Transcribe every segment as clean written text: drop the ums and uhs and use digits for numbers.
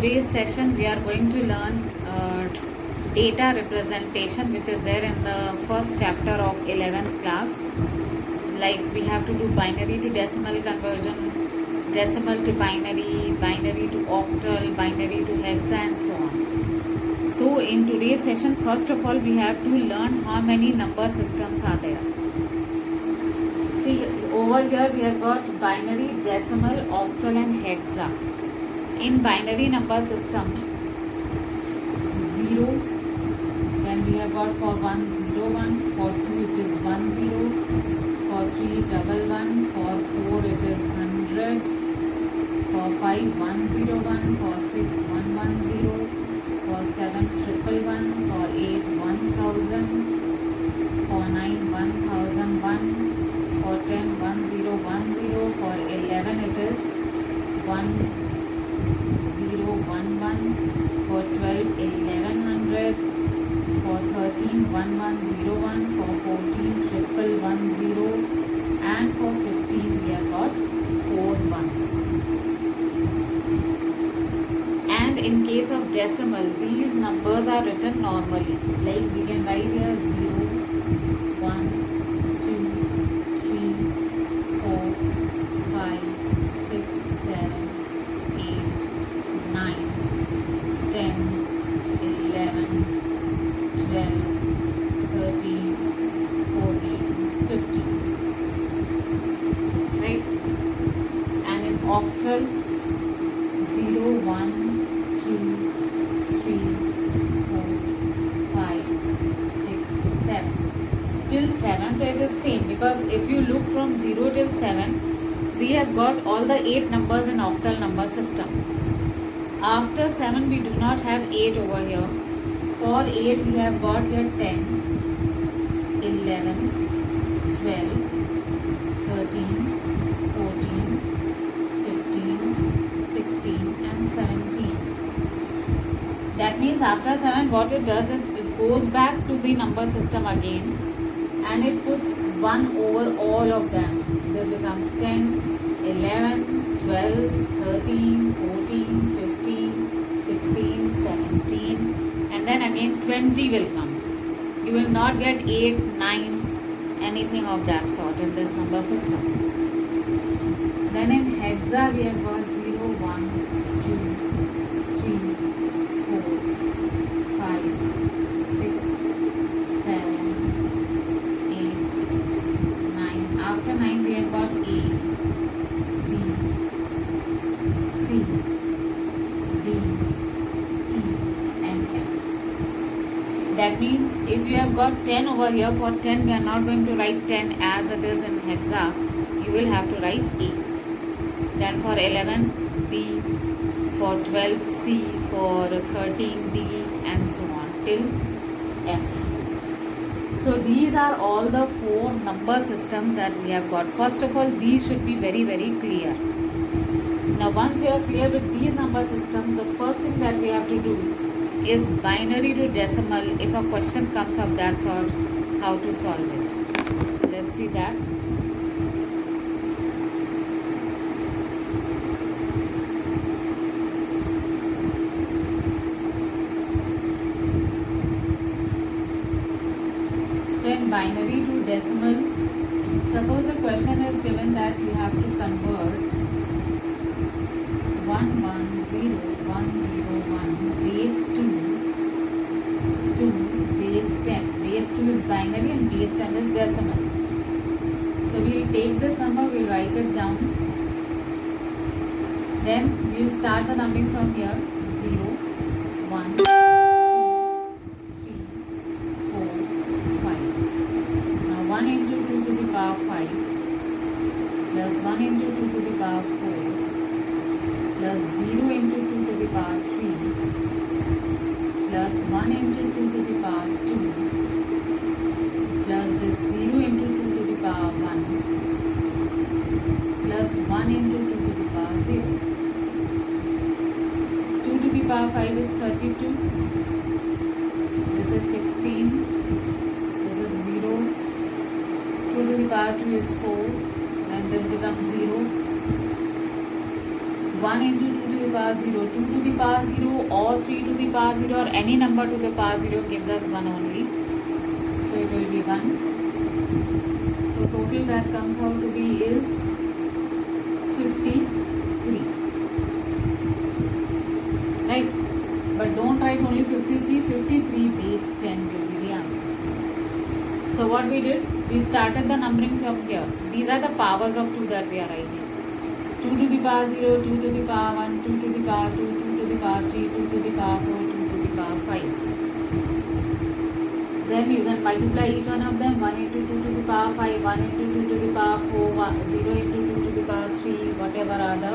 today's session we are going to learn data representation, which is there in the first chapter of 11th class. Like we have to do binary to decimal conversion, decimal to binary, binary to octal, binary to hexa, and so on. So in today's session, first of all, we have to learn how many number systems are there. See, over here we have got binary, decimal, octal and hexa. In binary number system, 0, then we have got for 1, 0, 1, for 2 it is 1, 0, for 3, 1, 1, for 4 it is 100, for 5, 1, 0, 1, for 6, 1, 1, 0, for 7, 111, for 8, 1000, for 9, 1001, for 10, 1010, for 11 it is 1011, for 12, 1100, for 13, 1101, for 14, 1110, and for 15 we have got 4 ones. And in case of decimal, these numbers are written normally. Like we can write here 0, 1, 2, 3, 4, 5, 6, 7, 8, 9, 10, 11, 12, 13, 14, 15. Right? And in octal, 0, 1, 2, 3, 4, 5, 6, 7. Till 7, it is same, because if you look from 0 till 7, we have got all the 8 numbers in octal number system. After 7, we do not have 8 over here. For 8, we have got here 10, 11, 12, 13, 14, 15, 16, and 17. That means after 7, what it does, it goes back to the number system again and it puts 1 over all of them. This becomes 10, 11, 12, 13, 14, 15, 16, 17, and then again 20 will come. You will not get 8, 9, anything of that sort in this number system. Then in hexa we have got 0, 1, 2, 3, 4, 5, 6, 7, 8, 9. After 9 we have got A, B, C, D, E and F. That means if you have got 10 over here, for 10 we are not going to write 10 as it is in hexa. You will have to write A. Then for 11, B, for 12, C, for 13, D, and so on till F. So these are all the 4 number systems that we have got. First of all, these should be very, very clear. Now once you are clear with these number systems, the first thing that we have to do is binary to decimal. If a question comes of that sort, how to solve it. Let's see that. So in binary to decimal, suppose a question is given that you have to convert 110,101 base 2 to base 10. Base 2 is binary and base 10 is decimal. So we will take this number, we will write it down. Then we will start the numbering from here. 0, 1, 2, 3, 4, 5. Now 1 into 2 to the power 5 plus 1 into 2 to the power 4 plus 0 into 2 to the power 3 plus 1 into 2 to the power 2 plus this 0 into 2 to the power 1 plus 1 into 2 to the power 0. 2 to the power 5 is 32. This is 16. This is 0. 2 to the power 2 is 4. And this becomes 0. 1 into 2 to the power 0, 2 to the power 0 or 3 to the power 0 or any number to the power 0 gives us 1 only. So it will be 1. So total that comes out to be is 53. Right? But don't write only 53. 53 base 10 will be the answer. So what we did? We started the numbering from here. These are the powers of 2 that we are writing. 2 to the power 0, 2 to the power 1, 2 to the power 2, 2 to the power 3, 2 to the power 4, 2 to the power 5. Then you can multiply each one of them. 1 into 2 to the power 5, 1 into 2 to the power 4, 0 into 2 to the power 3, whatever are the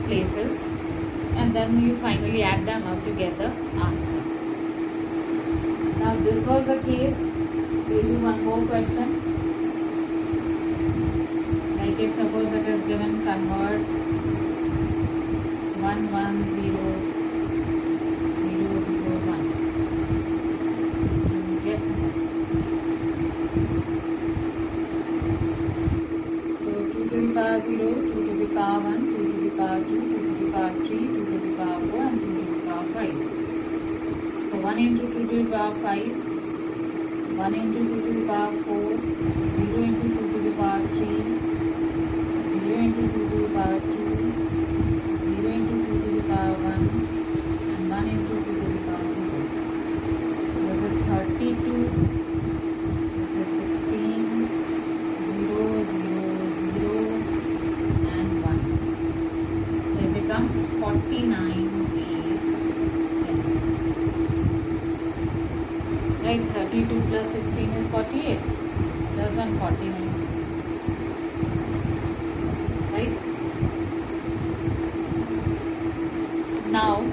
places. And then you finally add them up to get the answer. Now this was the case. We'll do one more question. Like if suppose it is given convert 1 1 0 0 0 1 to decimal. So 2 to the power 0, 2 to the power 1, 2 to the power 2, 2 to the power 3, 2 to the power 4 and 2 to the power 5. So 1 into 2 to the power 5, 1 into 2 to the power 4, 0 into 2 to the power 3, 0 into 2 to the power 2, 0 into 2 to the power 1 and 1 into 2 to the power 0. This is 32, this is 16, 0, 0, 0 and 1. So it becomes 49 is 10. Right, 32 plus 16 is 48 plus 1 49. Now,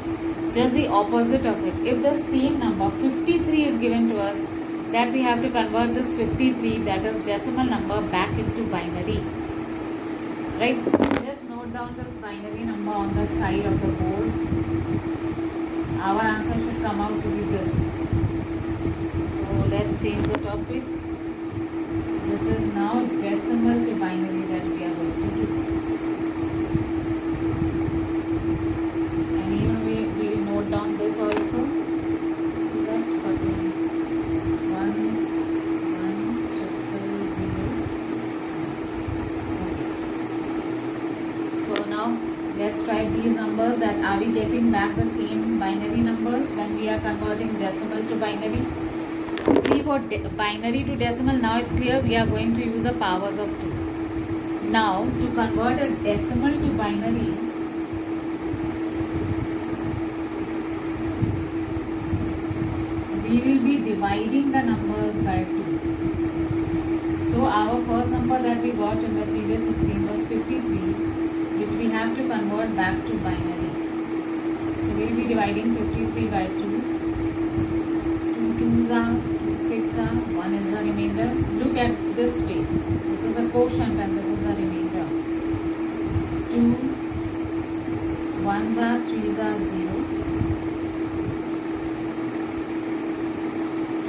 just the opposite of it. If the same number 53 is given to us, that we have to convert this 53, that is decimal number, back into binary. Right? Just note down this binary number on the side of the board. Our answer should come out to be this. So let's change the topic. This is now decimal to binary that we are going to do. Down this also. Just put in 1 1 0 0. So now let's try these numbers. That are we getting back the same binary numbers when we are converting decimal to binary? See, for binary to decimal, now it's clear we are going to use the powers of 2. Now to convert a decimal to binary, we will be dividing the numbers by 2. So our first number that we got in the previous screen was 53, which we have to convert back to binary. So we will be dividing 53 by 2. 2 2s are, 2 6 are, 1 is the remainder. Look at this way. This is a quotient and this is the remainder. 2 1s are, 3s are 0.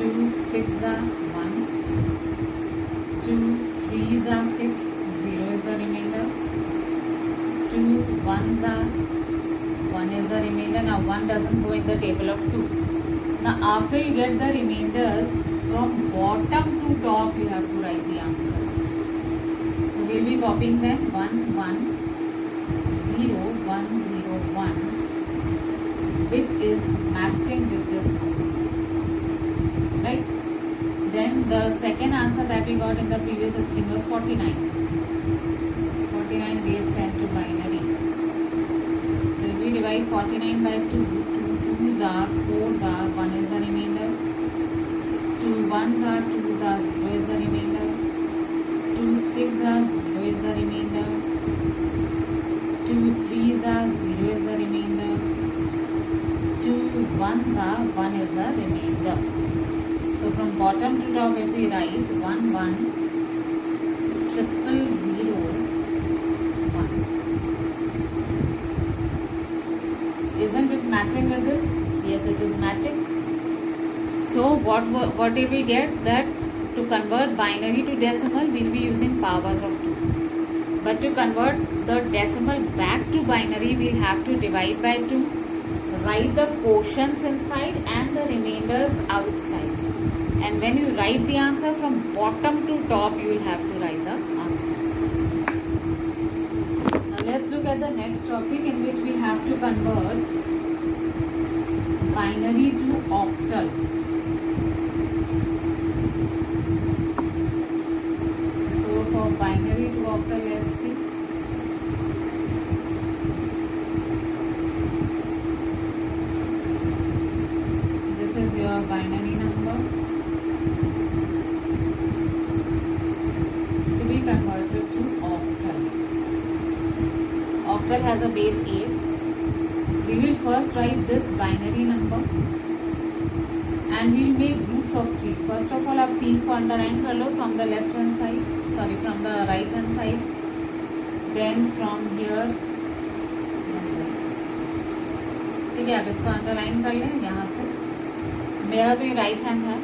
2 6 are 1, 2 3s are 6, 0 is the remainder, 2 1s are, 1 is the remainder. Now 1 doesn't go in the table of 2. Now after you get the remainders, from bottom to top you have to write the answers. So we will be copying them 1 1 0 1 0 1, which is matching with this number. Right? Then the second answer that we got in the previous scheme was 49. 49 base 10 to binary. So if we divide 49 by 2, 2 2s are, 4s are, 1 is the remainder. 2 1s are, 2s are, 0 is the remainder. 2 6s are, 0 is the remainder. 2 3s are, 0 is the remainder. 2 1s are, 1 is the remainder. So from bottom to top, if we write 1 1 0 0 0 1, isn't it matching with this? Yes, it is matching. So what did we get? That to convert binary to decimal, we'll be using powers of 2. But to convert the decimal back to binary, we'll have to divide by 2, write the quotients inside and the remainders outside. And when you write the answer from bottom to top, you will have to write the answer. Now let's look at the next topic in which we have to convert binary to octal. So for binary to octal, let's see. This is your binary number to be converted to octal. Octal has a base 8. We will first write this binary number and we will make groups of 3. First of all, आप 3 को underline कर लो from the left hand side, sorry from the right hand side. Then from here, this. ठीक है, आप इसको underline कर लें यहाँ से. मेरा तो ये राइट हैंड है,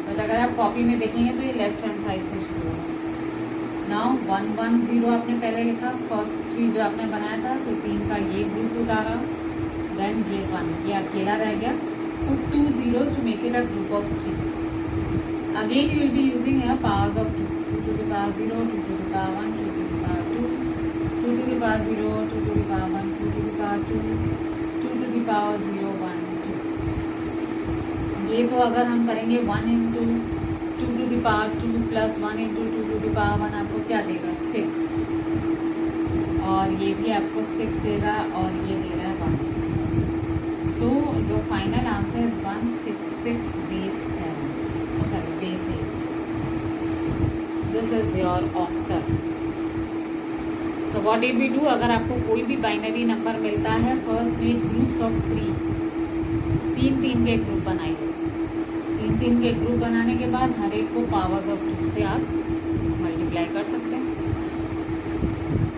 बट अगर आप कॉपी में देखेंगे तो ये लेफ्ट हैंड साइड से शुरू होगा. नाउ 1 1 0 आपने पहले लिखा, फर्स्ट 3 जो आपने बनाया था, तो 3 का ये ग्रुप उतारा, देन ये 1, ये अकेला रह गया. Put 2 zeros to make it a group of 3. Again you will be using here powers of 2. 2 to the power 0, 2 to the power 1, 2 to the power 2, 2 to the power 0, 2 to the power 1, 2 to the power 2, 2 to the power 0, 1, 2. ये तो अगर हम करेंगे 1 into 2 to the power 2 plus 1 into 2 to the power 1 आपको क्या देगा? 6. और ये भी आपको 6 देगा और ये दे रहा है 1. So your final answer is 166 base 7. Sorry, base 8. This is your octal. So what did we do? अगर आपको कोई भी बाइनरी नंबर मिलता है, फर्स्ट मेक ग्रुप्स ऑफ 3. 3 के ग्रुप बनाइए. 3 के ग्रुप बनाने के बाद हर एक को पावर्स ऑफ 2 से आप मल्टीप्लाई कर सकते हैं.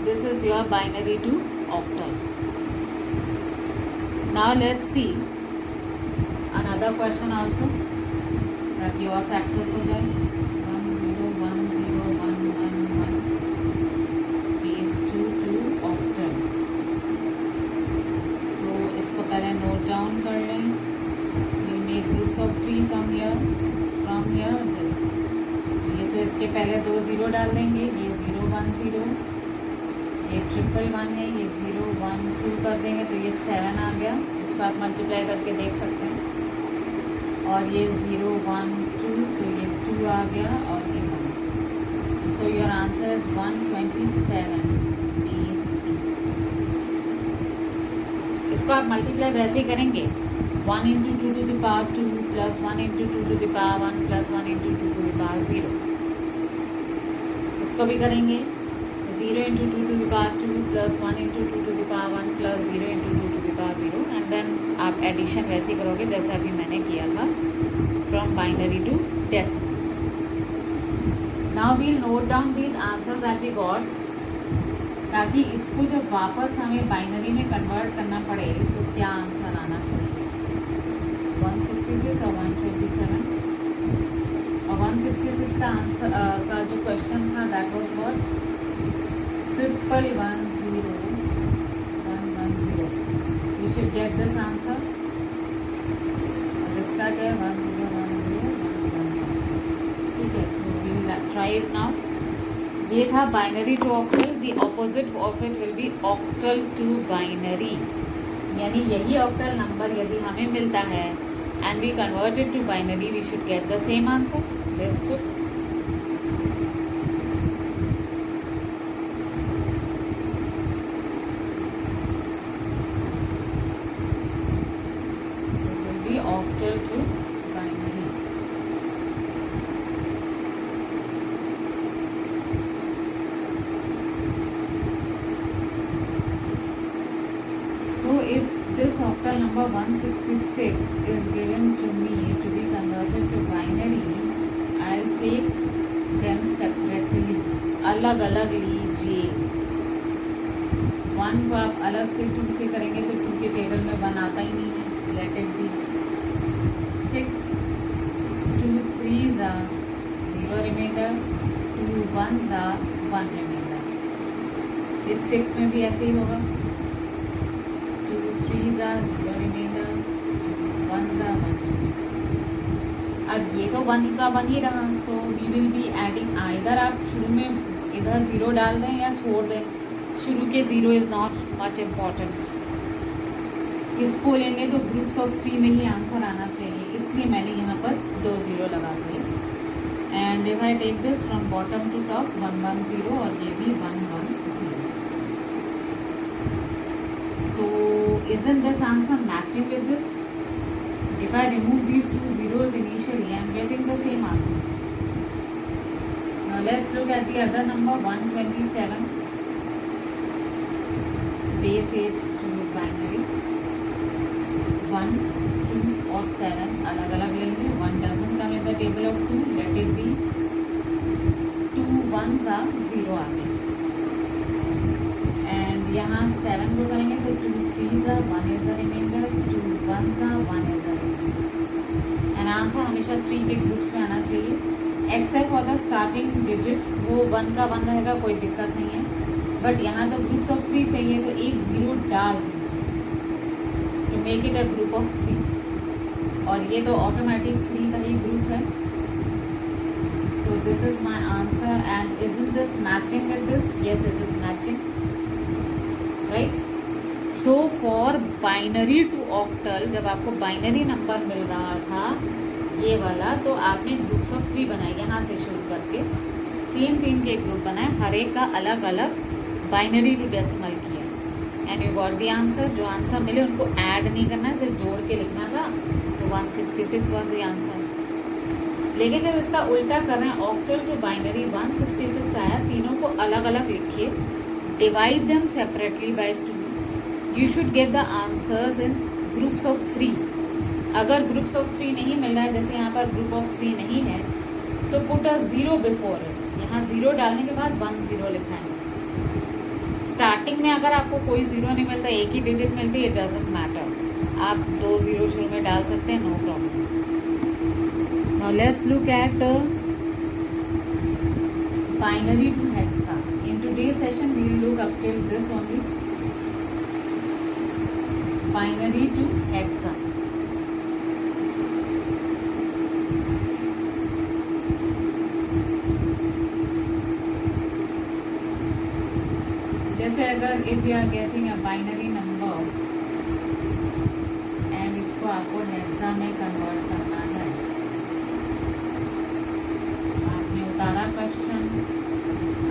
This is your binary to octal. Now let's see another question also that your practice हो जाए. 1 0 1 0 1 1 1 base 2 to octal. So इसको पहले नोट डाउन कर लें. We'll make groups of 3 from here this. ये तो इसके पहले 2 0 डाल देंगे. ये 0 1 0, ये 1 1 है, ये 0 1 2 कर देंगे तो ये 7 आ गया. इसको आप मल्टीप्लाई करके देख सकते हैं. और ये 0 1 2 तो ये 2 आ गया और ये 1. So your answer is 127 base 8. इसको आप मल्टीप्लाई वैसे ही करेंगे. 1 into 2 to the power 2 plus 1 into 2 to the power 1 plus 1 into 2 to the power 0. इसको भी करेंगे 0 into 2 to the power 2 plus 1 into 2 to the power 1 plus 0 into 2 to the power 0. And then आप addition वैसे करोगे जैसा अभी मैंने किया था, from binary to decimal. Now we'll note down this answers that we got, ताकि इसको जब वापस हमें बाइनरी में कन्वर्ट करना पड़े तो क्या आंसर आना चाहिए. 166 और 127. और 166 का आंसर का जो क्वेश्चन था that was what? 1 0 1 1 0. You should get this answer. और इसका क्या है? 1 0 1 0 1 1 1. ठीक है, so we will try it now. ये था binary to octal. The opposite of it will be octal to binary. यानी यही ऑक्टल नंबर यदि हमें मिलता है and we convert it to binary, we should get the same answer. Let's look. Octal to binary. So if this octal number 166 is given to me to be converted to binary, I'll take them separately. अलग अलग लीजिए. 1 को आप अलग से 2 से करेंगे तो 2 के टेबल में 1 आता ही नहीं है. Let it be 6. 2 3s are 0 remainder. 2 1s are 1 remainder. इस 6 में भी ऐसे ही होगा, 2 3 0 रिमाइंडर, 1 1। अब ये तो 1 का 1 ही रहा, so we will be adding, either आप शुरू में इधर 0 डाल दें या छोड़ दें, शुरू के 0 इज़ नॉट मच इम्पॉर्टेंट। इसको लेंगे तो ग्रुप्स ऑफ 3 में ही आंसर आना चाहिए, इसलिए मैंने यहाँ पर 2 0 लगा दिए। And if I take this from bottom to top, 1 1 0 और ये भी 1 1 0। तो isn't this answer matching with this? If I remove these 2 zeros initially, I am getting the same answer. Now let's look at the other number, 127. Base 8 to binary. 1 2 और 7 अलग अलग लेंगे। 1 doesn't come in the table of 2, let it be 2 1s are 0 आ गए। And यहाँ 7 को करेंगे तो 2 3s are 1 is a remainder, 2 1s are 1 is a remainder। And answer हमेशा 3 के ग्रुप्स में आना चाहिए, except for the starting digit, वो 1 का 1 रहेगा, कोई दिक्कत नहीं है। बट यहाँ तो ग्रुप्स ऑफ 3 चाहिए, तो एक 0 डाल दीजिए to make it a group of 3, और ये तो ऑटोमेटिक 3 का ही ग्रुप है। So this is my answer. And isn't this matching with this? Yes, it is matching, right. So for binary to octal, जब आपको बाइनरी नंबर मिल रहा था ये वाला, तो आपने ग्रुप्स ऑफ 3 बनाए, यहाँ से शुरू करके 3 3 के ग्रुप बनाए, हर एक का अलग अलग बाइनरी टू डेसिमल किया। And you got the answer. जो आंसर मिले उनको ऐड नहीं करना है, सिर्फ जोड़ के लिखना था, तो 166 वॉज द आंसर। लेकिन जब इसका उल्टा कर रहे हैं, ऑक्टल टू बाइनरी 166 आया, तीनों को अलग अलग लिखिए, divide them separately by 2, you should get the answers in groups of 3। अगर ग्रुप्स ऑफ 3 नहीं मिल रहा है, जैसे यहाँ पर ग्रुप ऑफ 3 नहीं है, तो पुट अ 0 बिफोर इट। यहाँ 0 डालने के बाद 1 0 लिखा है। स्टार्टिंग में अगर आपको कोई 0 नहीं मिलता, एक ही डिजिट मिलती है, इट डजंट मैटर, आप 2 0 शुरू में डाल सकते हैं, no problem. Now let's look at binary to hexa. In today's session we will look up till this only, binary to hexa. जैसे अगर if you are getting a binary number and इसको आपको हेक्सा में convert करना है, आपने उतारा question,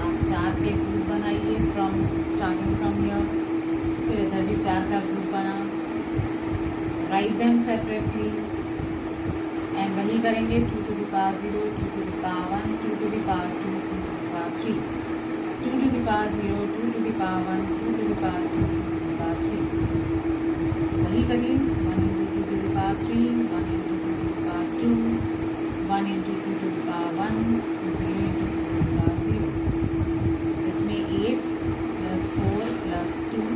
आप 4 के ग्रुप बनाइए फ्रॉम स्टार्टिंग फ्रॉम हियर, फिर इधर भी 4 का ग्रुप बना, राइट देम सेपरेटली, एंड वही करेंगे 2 to the power 0, 2 to the power 1, 2 to the power 2, 2 to the power 3, 2 to the power 0, 2 to the power 1, 2 to the power 2, 2 to the power 3। वही करिए, 1 into 2 to the power 3, 1 into 2 to the power 2, 1 into 2 to the power 1, 0 into 2 to the power 0। इसमें 8 plus 4 plus 2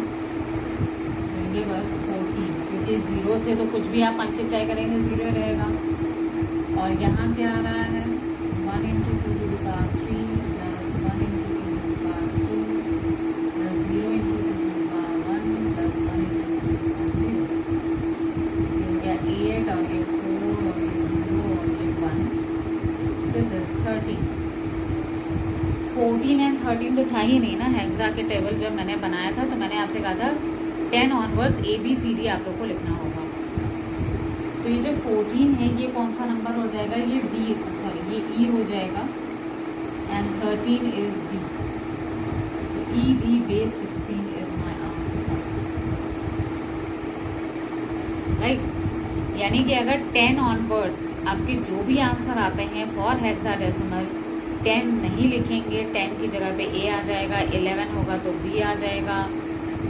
will give us 14, क्योंकि 0 से तो कुछ भी आप multiply करेंगे 0 रहेगा। और यहाँ क्या आ रहा है, 1 into 2 to the power 3 plus 1 into 2 to the power 2 plus 0 into 2 to the power 1 plus 1 into 2 to the power 0। ये हो गया 8 और ये 4 और ये 0 और ये 1, दिस इज 13। 14 एंड 13 तो था ही नहीं ना हेक्सा के टेबल। जब मैंने बनाया था तो मैंने आपसे कहा था 10 ऑनवर्ड्स ABCD आप लोग को लिखना होगा। तो ये जो 14 है ये कौन सा नंबर हो जाएगा, ये D, सॉरी ये E हो जाएगा, एंड 13 इज D। तो ED base 16 is my answer, right. यानी कि अगर 10 ऑनवर्ड्स आपके जो भी आंसर आते हैं फॉर हेक्साडेसिमल, 10 नहीं लिखेंगे, 10 की जगह पे A आ जाएगा, 11 होगा तो B आ जाएगा,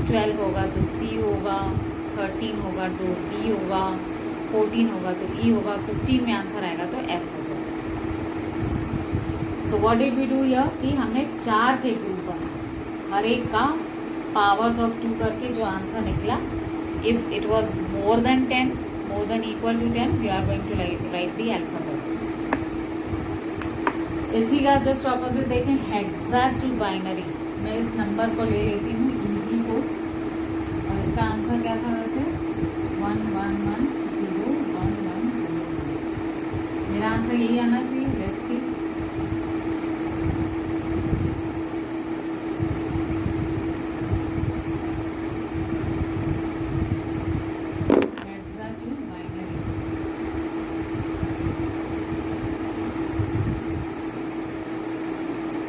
12 होगा तो C होगा, 13 होगा तो D होगा, 14 होगा तो E होगा, 15 में आंसर आएगा तो F हो जाएगा। तो what did we do here कि हमने 4 के ग्रुप बनाए, हर एक का पावर्स ऑफ 2 करके जो आंसर निकला, if it was more than 10, more than equal to 10, we are going to write the alphabets. इसी का जस्ट ऑपोजिट देखें, हेक्सा टू बाइनरी। मैं इस नंबर को ले लेती हूँ ED को, और इसका आंसर क्या था वैसे 11101110। मेरा आंसर यही आना चाहिए। Let's see. Hexa to binary.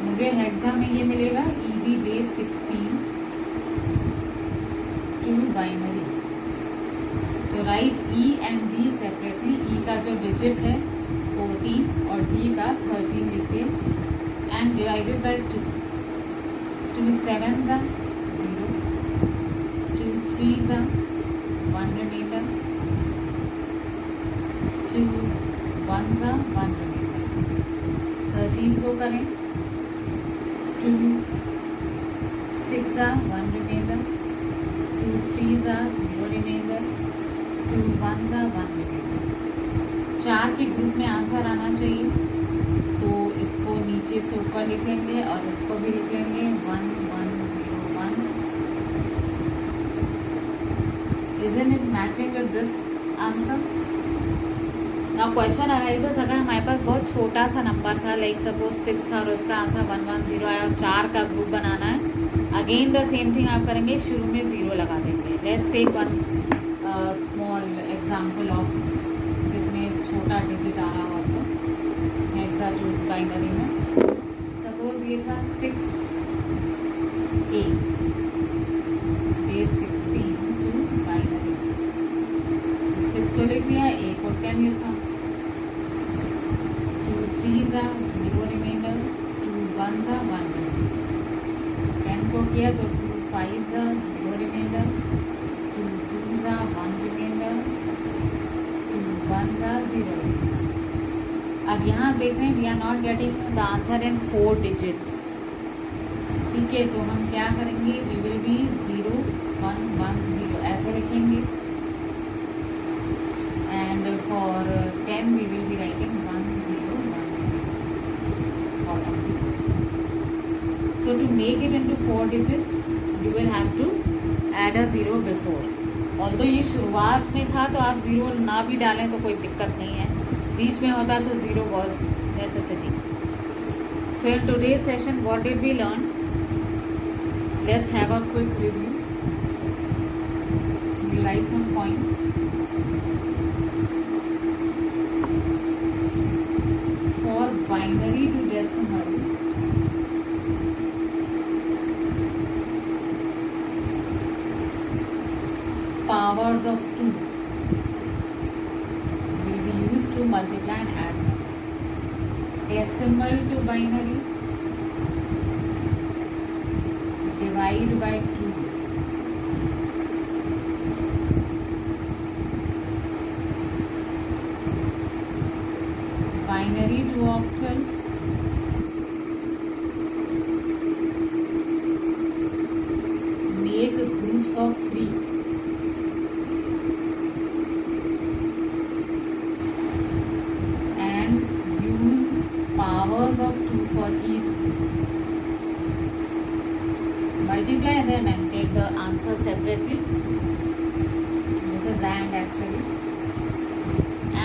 मुझे हेक्सा में ये मिलेगा ED बेस 16 टू बाइनरी। तो right E and D separately. E का जो डिजिट है 14 और D का 13 लिखिए and divided by 2। 2 7s are 0, 2 3s are 1 remainder, 2 1s are 1 remainder। 13 को करें, 2 6s are 1 remainder, 2 3s are 0 remainder, 2 1s are 1 remainder। 4 के ग्रुप में आंसर आना चाहिए, तो इसको नीचे से ऊपर लिख लेंगे और इसको भी लिख लेंगे 1 1 0 1। Isn't it matching with this answer? Now question arises, अगर हमारे पास बहुत छोटा सा नंबर था, लाइक सपोज 6 था और उसका आंसर 110 आया और 4 का ग्रुप बनाना है, अगेन द सेम थिंग आप करेंगे, शुरू में 0 लगा देंगे। Let's take one small example of जिसमें छोटा डिजिट आ रहा हो तो हेक्सा टू बाइनरी में। सपोज ये था 6A बेस 16 टू बाइनरी। 6 तो लिख दिया, A को 10 लिखा, 2 3s are 0 remainder, 2 1s are 1 remainder। 10 को किया तो 2 5s are 0 remainder, 2 2s are 1 remainder, 2 1s are 0 remainder। अब यहाँ देख रहे हैं we are not getting the answer in 4 digits. ठीक है, तो हम क्या करेंगे, वी विल बी 0 1 1 0 ऐसे लिखेंगे and for 10 we will be writing 1 0 1 0। So to make it into 4 digits, you will have to add a 0 before. Although ये शुरुआत में था तो आप 0 ना भी डालें तो कोई दिक्कत नहीं है, बीच में होता तो 0 was necessity. So in today's session, what did we learn? Let's have a quick review. We'll write some points. For binary to decimal, powers of 2 will be used to multiply and add. Decimal to binary, divide by 2. Binary to octal, make groups of 3. Powers of 2 for each group. Multiply them and take the answer separately. This is AND actually.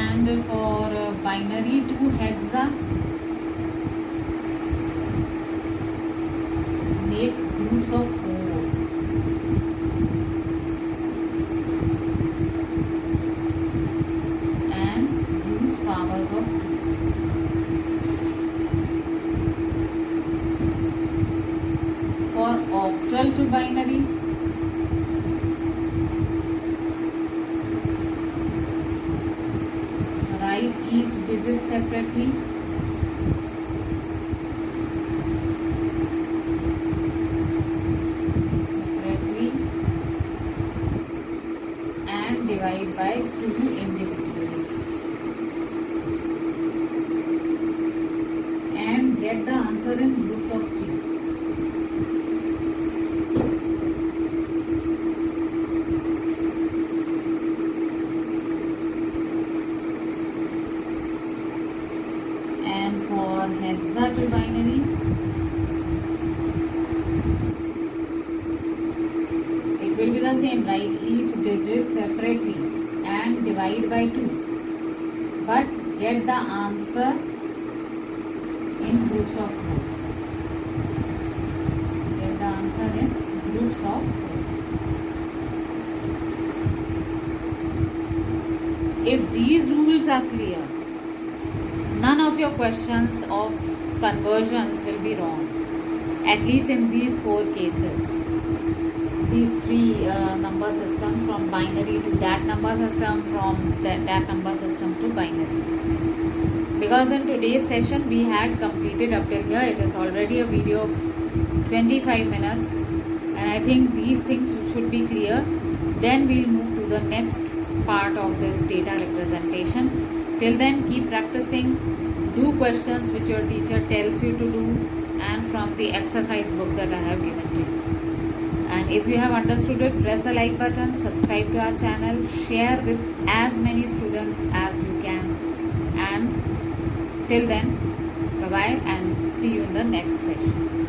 And for binary to hexa, make groups of 4. And use powers of 2. For octal to binary, write each digit separately the same, write each digit separately and divide by 2. But get the answer in groups of 4. Get the answer in groups of 4. If these rules are clear, none of your questions of conversions will be wrong. At least in these 4 cases. These 3 number systems, from binary to that number system, from that number system to binary. Because in today's session we had completed up till here. It is already a video of 25 minutes and I think these things should be clear. Then we'll move to the next part of this data representation. Till then, keep practicing. Do questions which your teacher tells you to do and from the exercise book that I have given to you. And if you have understood it, press the like button, subscribe to our channel, share with as many students as you can. And till then, bye bye and see you in the next session.